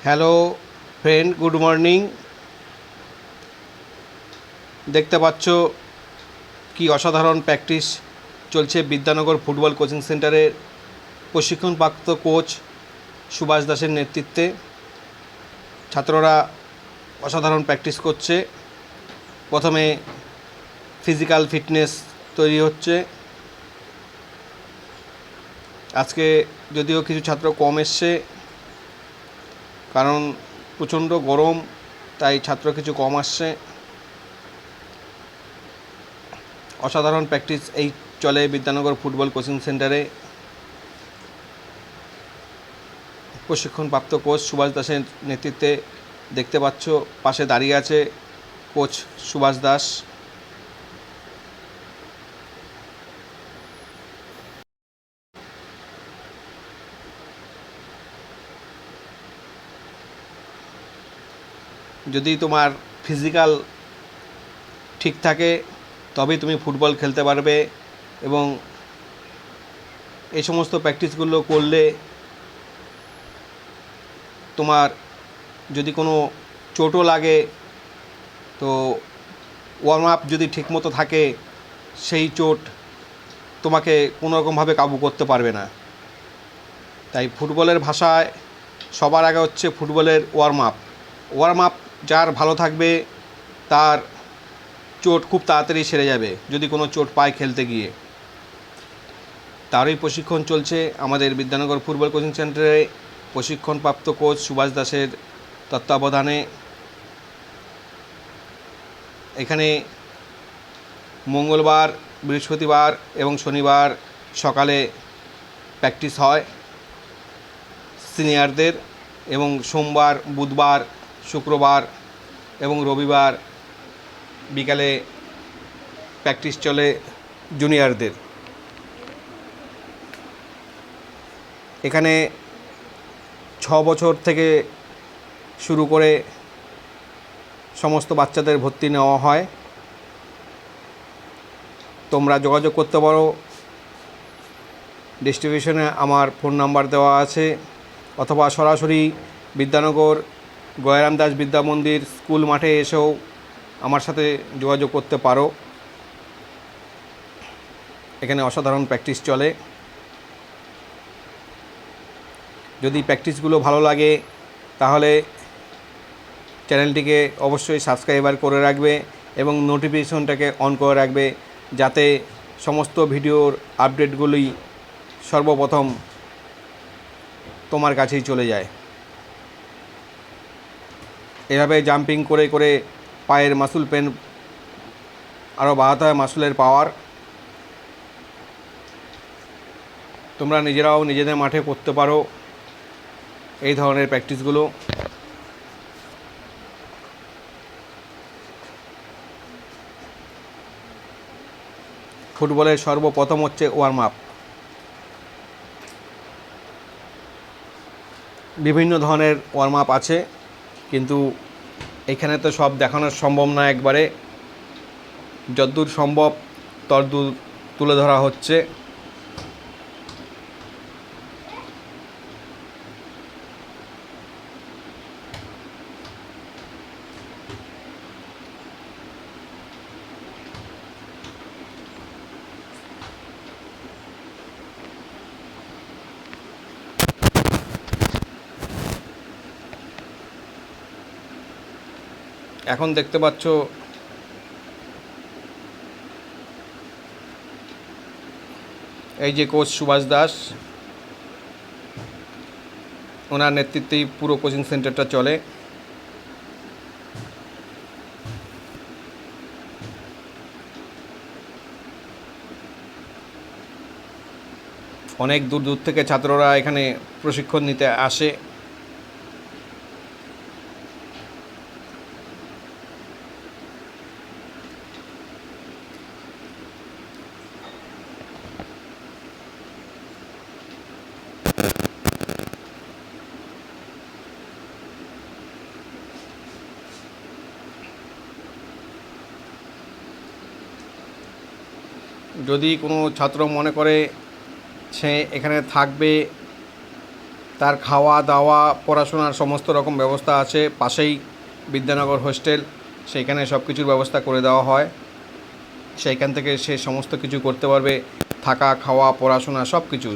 Hello friend, good morning. দেখতে পাচ্ছ কি অসাধারণ প্র্যাকটিস চলছে বিদ্যানগর ফুটবল কোচিং সেন্টারের প্রশিক্ষণপ্রাপ্ত কোচ সুভাষ দাসের নেতৃত্বে। ছাত্ররা অসাধারণ প্র্যাকটিস করছে। প্রথমে ফিজিক্যাল ফিটনেস তৈরি হচ্ছে। আজকে যদিও কিছু ছাত্র কম এসছে, কারণ প্রচণ্ড গরম, তাই ছাত্র কিছু কম আসছে। অসাধারণ প্র্যাকটিস এই চলে বিদ্যানগর ফুটবল কোচিং সেন্টারে। প্রশিক্ষণপ্রাপ্ত কোচ সুভাষ দাসের নেতৃত্বে দেখতে পাচ্ছ পাশে দাঁড়িয়ে আছে কোচ সুভাষ দাস। যদি তোমার ফিজিক্যাল ঠিক থাকে তবেই তুমি ফুটবল খেলতে পারবে, এবং এই সমস্ত প্র্যাকটিসগুলো করলে তোমার যদি কোনো চোটও লাগে তো ওয়ার্ম আপ যদি ঠিকমতো থাকে সেই চোট তোমাকে কোনোরকমভাবে কাবু করতে পারবে না। তাই ফুটবলের ভাষায় সবার আগে হচ্ছে ফুটবলের ওয়ার্ম আপ যার ভালো থাকবে তার চোট খুব তাড়াতাড়ি সেরে যাবে যদি কোনো চোট পায় খেলতে গিয়ে। তারই প্রশিক্ষণ চলছে আমাদের বিদ্যানগর ফুটবল কোচিং সেন্টারে প্রশিক্ষণপ্রাপ্ত কোচ সুভাষ দাসের তত্ত্বাবধানে। এখানে মঙ্গলবার, বৃহস্পতিবার এবং শনিবার সকালে প্র্যাকটিস হয় সিনিয়রদের, এবং সোমবার, বুধবার, শুক্রবার এবং রবিবার বিকালে প্র্যাকটিস চলে জুনিয়রদের। এখানে 6 বছর থেকে শুরু করে সমস্ত বাচ্চাদের ভর্তি নেওয়া হয়। তোমরা যোগাযোগ করতে পারো, ডেসক্রিপশনে আমার ফোন নাম্বার দেওয়া আছে, অথবা সরাসরি বিদ্যানগর গয়রাম দাস বিদ্যা মন্দির স্কুল মাঠে এসেও আমার সাথে যোগাযোগ করতে পারো। এখানে অসাধারণ প্র্যাকটিস চলে। যদি প্র্যাকটিসগুলো ভালো লাগে তাহলে চ্যানেলটিকে অবশ্যই সাবস্ক্রাইবার করে রাখবে এবং নোটিফিকেশনটাকে অন করে রাখবে, যাতে সমস্ত ভিডিওর আপডেটগুলি সর্বপ্রথম তোমার কাছেই চলে যায়। এভাবে জাম্পিং করে করে পায়ের মাসুল পেন আরও বাড়াতে হয়, মাসুলের পাওয়ার। তোমরা নিজেরাও নিজেদের মাঠে করতে পারো এই ধরনের প্র্যাকটিসগুলো। ফুটবলের সর্বপ্রথম হচ্ছে ওয়ার্ম আপ। বিভিন্ন ধরনের ওয়ার্ম আপ আছে, কিন্তু এখানে তো সব দেখানো সম্ভব না একবারে। যতদূর সম্ভব ততদূর তুলে ধরা হচ্ছে। এখন দেখতে পাচ্ছ এই যে কোচ সুভাষ দাস, ওনার নেতৃত্বেই পুরো কোচিং সেন্টারটা চলে। অনেক দূর দূর থেকে ছাত্ররা এখানে প্রশিক্ষণ নিতে আসে। যদি কোনো ছাত্র মনে করে সে এখানে থাকবে, তার খাওয়া দাওয়া পড়াশোনার সমস্ত রকম ব্যবস্থা আছে, পাশেই বিদ্যানগর হোস্টেল, সেইখানে সব কিছুর ব্যবস্থা করে দেওয়া হয়। সেইখান থেকে সে সমস্ত কিছু করতে পারবে, থাকা খাওয়া পড়াশোনা সব কিছু।